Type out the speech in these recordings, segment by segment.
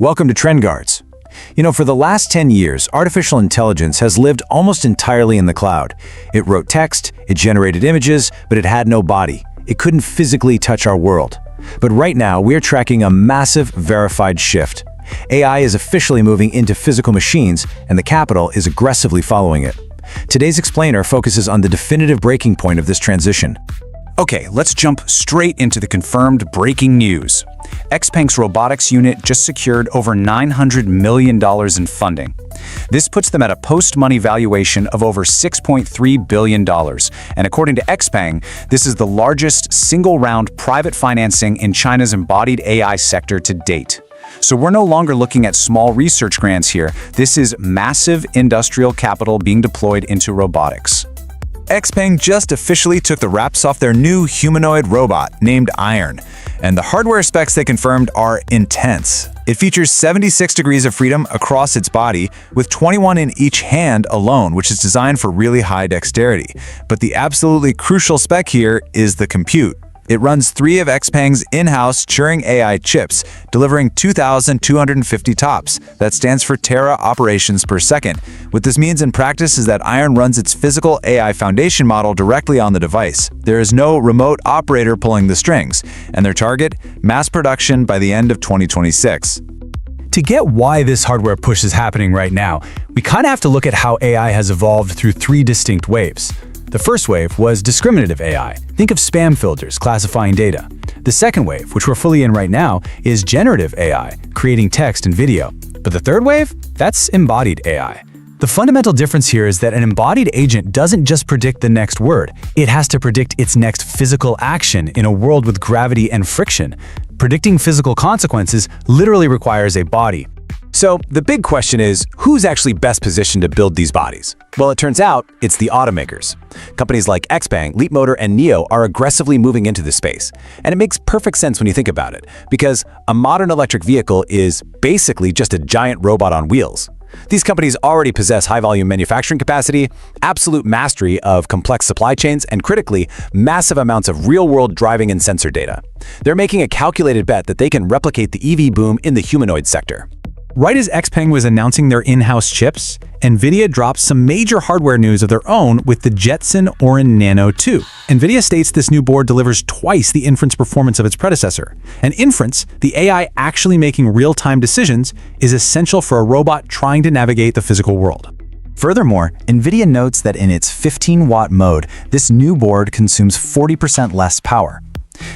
Welcome to TrendGuards. For the last 10 years, artificial intelligence has lived almost entirely in the cloud. It wrote text, it generated images, but it had no body. It couldn't physically touch our world. But right now, we're tracking a massive, verified shift. AI is officially moving into physical machines, and the capital is aggressively following it. Today's explainer focuses on the definitive breaking point of this transition. Okay, let's jump straight into the confirmed breaking news. XPeng's robotics unit just secured over $900 million in funding. This puts them at a post-money valuation of over $6.3 billion. And according to XPeng, this is the largest single-round private financing in China's embodied AI sector to date. So we're no longer looking at small research grants here. This is massive industrial capital being deployed into robotics. XPeng just officially took the wraps off their new humanoid robot named Iron, and the hardware specs they confirmed are intense. It features 76 degrees of freedom across its body, with 21 in each hand alone, which is designed for really high dexterity. But the absolutely crucial spec here is the compute. It runs 3 of XPeng's in-house Turing AI chips, delivering 2,250 TOPS. That stands for tera operations per second. What this means in practice is that Iron runs its physical AI foundation model directly on the device. There is no remote operator pulling the strings, and their target? Mass production by the end of 2026. To get why this hardware push is happening right now, we kind of have to look at how AI has evolved through 3 distinct waves. The first wave was discriminative AI. Think of spam filters classifying data. The second wave, which we're fully in right now, is generative AI, creating text and video. But the third wave? That's embodied AI. The fundamental difference here is that an embodied agent doesn't just predict the next word, it has to predict its next physical action in a world with gravity and friction. Predicting physical consequences literally requires a body. So the big question is, who's actually best positioned to build these bodies? Well, it turns out it's the automakers. Companies like XPeng, Leapmotor, and NIO are aggressively moving into this space. And it makes perfect sense when you think about it, because a modern electric vehicle is basically just a giant robot on wheels. These companies already possess high-volume manufacturing capacity, absolute mastery of complex supply chains, and critically, massive amounts of real-world driving and sensor data. They're making a calculated bet that they can replicate the EV boom in the humanoid sector. Right as XPeng was announcing their in-house chips, NVIDIA dropped some major hardware news of their own with the Jetson Orin Nano 2. NVIDIA states this new board delivers twice the inference performance of its predecessor. And inference, the AI actually making real-time decisions, is essential for a robot trying to navigate the physical world. Furthermore, NVIDIA notes that in its 15-watt mode, this new board consumes 40% less power.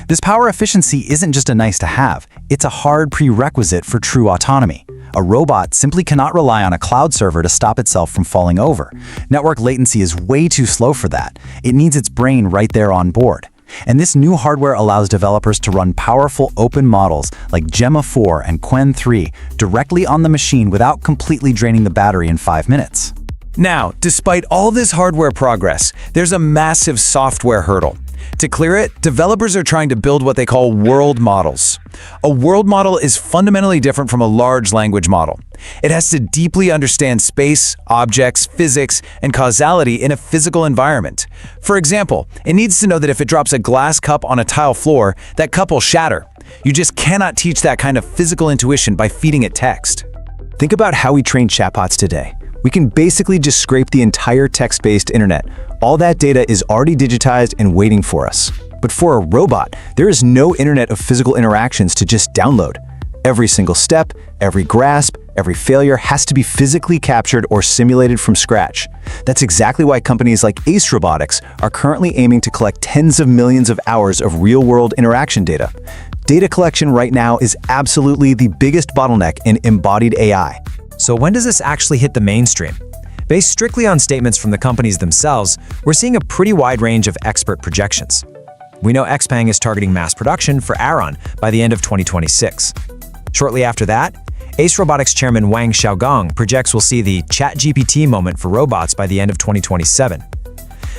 This power efficiency isn't just a nice-to-have, it's a hard prerequisite for true autonomy. A robot simply cannot rely on a cloud server to stop itself from falling over. Network latency is way too slow for that. It needs its brain right there on board. And this new hardware allows developers to run powerful open models like Gemma 4 and Qwen 3 directly on the machine without completely draining the battery in 5 minutes. Now, despite all this hardware progress, there's a massive software hurdle. To clear it, developers are trying to build what they call world models. A world model is fundamentally different from a large language model. It has to deeply understand space, objects, physics, and causality in a physical environment. For example, it needs to know that if it drops a glass cup on a tile floor, that cup will shatter. You just cannot teach that kind of physical intuition by feeding it text. Think about how we train chatbots today. We can basically just scrape the entire text-based internet. All that data is already digitized and waiting for us. But for a robot, there is no internet of physical interactions to just download. Every single step, every grasp, every failure has to be physically captured or simulated from scratch. That's exactly why companies like Ace Robotics are currently aiming to collect tens of millions of hours of real-world interaction data. Data collection right now is absolutely the biggest bottleneck in embodied AI. So when does this actually hit the mainstream? Based strictly on statements from the companies themselves, we're seeing a pretty wide range of expert projections. We know XPeng is targeting mass production for Aron by the end of 2026. Shortly after that, Ace Robotics chairman Wang Xiaogang projects we'll see the ChatGPT moment for robots by the end of 2027.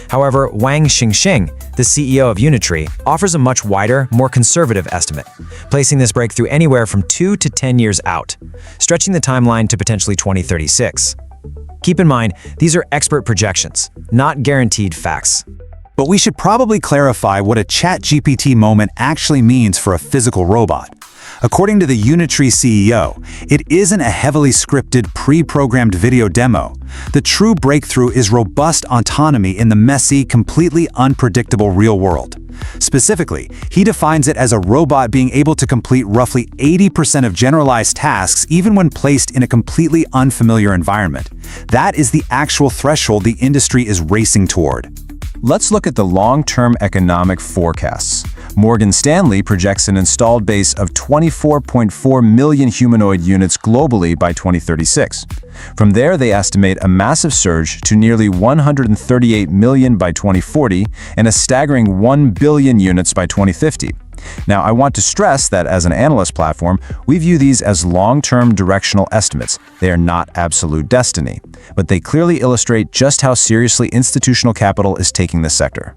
However, Wang Xingxing, the CEO of Unitree, offers a much wider, more conservative estimate, placing this breakthrough anywhere from 2 to 10 years out, stretching the timeline to potentially 2036. Keep in mind, these are expert projections, not guaranteed facts. But we should probably clarify what a ChatGPT moment actually means for a physical robot. According to the Unitree CEO, it isn't a heavily scripted, pre-programmed video demo. The true breakthrough is robust autonomy in the messy, completely unpredictable real world. Specifically, he defines it as a robot being able to complete roughly 80% of generalized tasks even when placed in a completely unfamiliar environment. That is the actual threshold the industry is racing toward. Let's look at the long-term economic forecasts. Morgan Stanley projects an installed base of 24.4 million humanoid units globally by 2036. From there, they estimate a massive surge to nearly 138 million by 2040 and a staggering 1 billion units by 2050. Now, I want to stress that as an analyst platform, we view these as long-term directional estimates. They are not absolute destiny, but they clearly illustrate just how seriously institutional capital is taking this sector.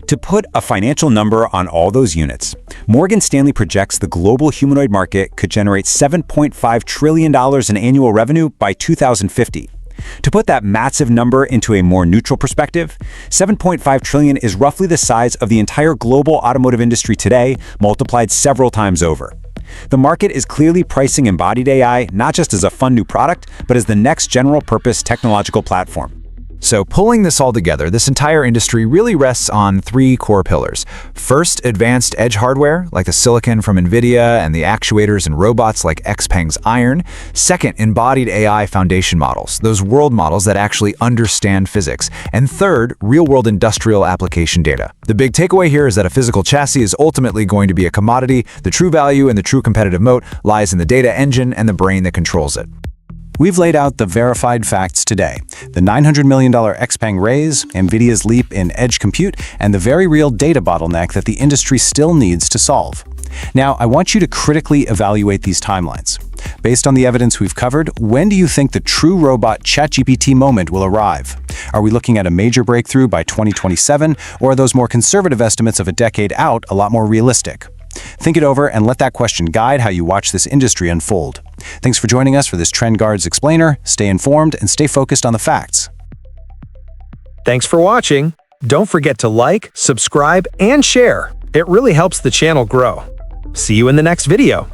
To put a financial number on all those units, Morgan Stanley projects the global humanoid market could generate $7.5 trillion in annual revenue by 2050. To put that massive number into a more neutral perspective, 7.5 trillion is roughly the size of the entire global automotive industry today, multiplied several times over. The market is clearly pricing embodied AI not just as a fun new product, but as the next general-purpose technological platform. So pulling this all together, this entire industry really rests on three core pillars. First, advanced edge hardware, like the silicon from NVIDIA and the actuators and robots like XPeng's Iron. Second, embodied AI foundation models, those world models that actually understand physics. And third, real-world industrial application data. The big takeaway here is that a physical chassis is ultimately going to be a commodity. The true value and the true competitive moat lies in the data engine and the brain that controls it. We've laid out the verified facts today. The $900 million XPeng raise, NVIDIA's leap in edge compute, and the very real data bottleneck that the industry still needs to solve. Now, I want you to critically evaluate these timelines. Based on the evidence we've covered, when do you think the true robot ChatGPT moment will arrive? Are we looking at a major breakthrough by 2027, or are those more conservative estimates of a decade out a lot more realistic? Think it over and let that question guide how you watch this industry unfold. Thanks for joining us for this Trend Guards Explainer. Stay informed and stay focused on the facts. Thanks for watching. Don't forget to like, subscribe, and share. It really helps the channel grow. See you in the next video.